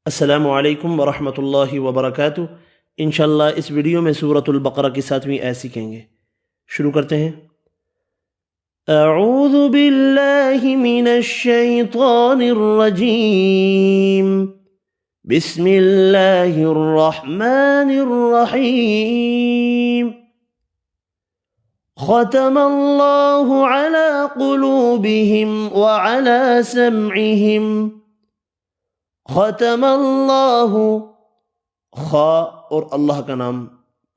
السلام علیکم ورحمۃ اللہ وبرکاتہ۔ انشاءاللہ اس ویڈیو میں سورۃ البقرہ کی 7ویں آیت سیکھیں گے۔ شروع کرتے ہیں۔ اعوذ باللہ من الشیطان الرجیم، بسم اللہ الرحمن الرحیم۔ ختم اللہ علی قلوبہم وعلی سمعہم۔ ختم اللہ، خا اور اللہ کا نام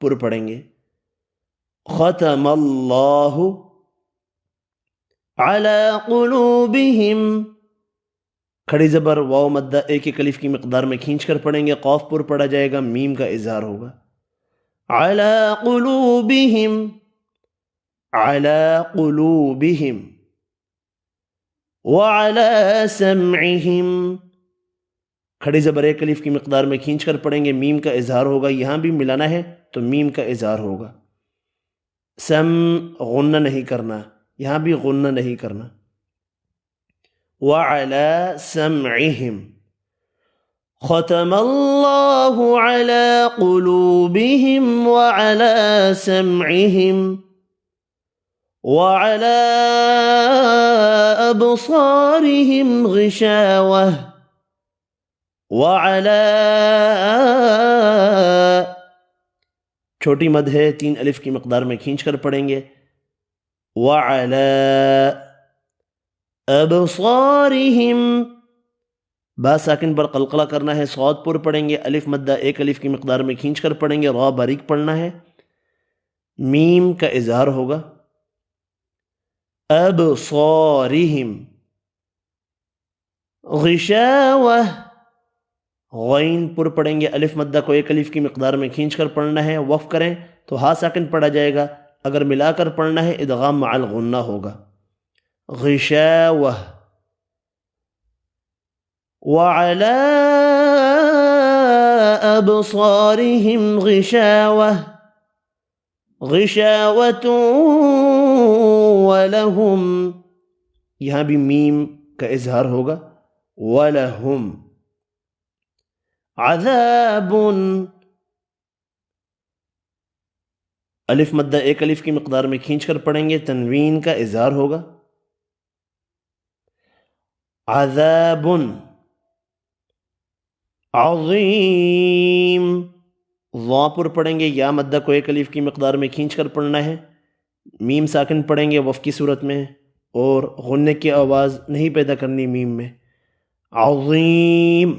پر پڑھیں گے۔ ختم اللہ علی قلوبہم، کھڑی زبر واو مدہ ایک ایک الف کی مقدار میں کھینچ کر پڑھیں گے، قاف پر پڑھا جائے گا، میم کا اظہار ہوگا۔ علی قلوبہم، علی قلوبہم، وعلی سمعہم، کھڑی زبر ایک الف کی مقدار میں کھینچ کر پڑھیں گے، میم کا اظہار ہوگا، یہاں بھی ملانا ہے تو میم کا اظہار ہوگا۔ سم غنہ نہیں کرنا، یہاں بھی غنہ نہیں کرنا۔ وعلی سمعہم، ختم اللہ علی قلوبہم وعلی سمعہم وعلی ابصارہم غشاوہ، وعلی، چھوٹی مد ہے، 3 الف کی مقدار میں کھینچ کر پڑھیں گے۔ وعلی ابصارہم، با ساکن پر قلقلہ کرنا ہے، صاد پر پڑھیں گے، الف مدہ ایک الف کی مقدار میں کھینچ کر پڑھیں گے، را باریک پڑھنا ہے، میم کا اظہار ہوگا۔ ابصارہم، غشاوہ، غین پر پڑھیں گے، الف مدہ کو ایک الف کی مقدار میں کھینچ کر پڑھنا ہے، وقف کریں تو ہا ساکن پڑھا جائے گا، اگر ملا کر پڑھنا ہے ادغام مع الغنہ ہوگا۔ غشاوہ، وعلی ابصارہم غشاوہ، غشاوۃ ولہم، یہاں بھی میم کا اظہار ہوگا۔ ولہم عذاب، الف مدہ ایک الف کی مقدار میں کھینچ کر پڑھیں گے، تنوین کا اظہار ہوگا۔ عذاب عظیم، ضا پر پڑھیں گے، یا مدہ کو ایک الف کی مقدار میں کھینچ کر پڑھنا ہے، میم ساکن پڑھیں گے وقف کی صورت میں، اور غنے کی آواز نہیں پیدا کرنی میم میں۔ عظیم،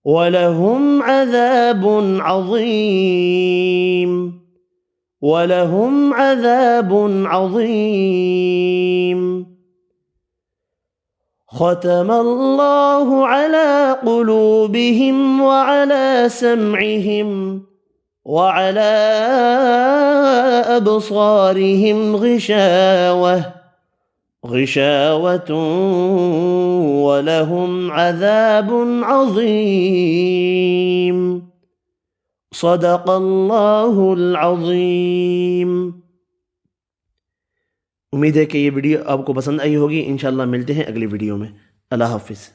وَلَهُمْ عَذَابٌ عَظِيمٌ، وَلَهُمْ عَذَابٌ عَظِيمٌ۔ ختم اللہ علی قلوبہم وعلی سمعہم وعلی ابصارہم غشاوہ، غشاوۃ ولہم عذاب عظیم۔ صدق اللہ العظیم۔ امید ہے کہ یہ ویڈیو آپ کو پسند آئی ہوگی۔ انشاءاللہ ملتے ہیں اگلی ویڈیو میں۔ اللہ حافظ۔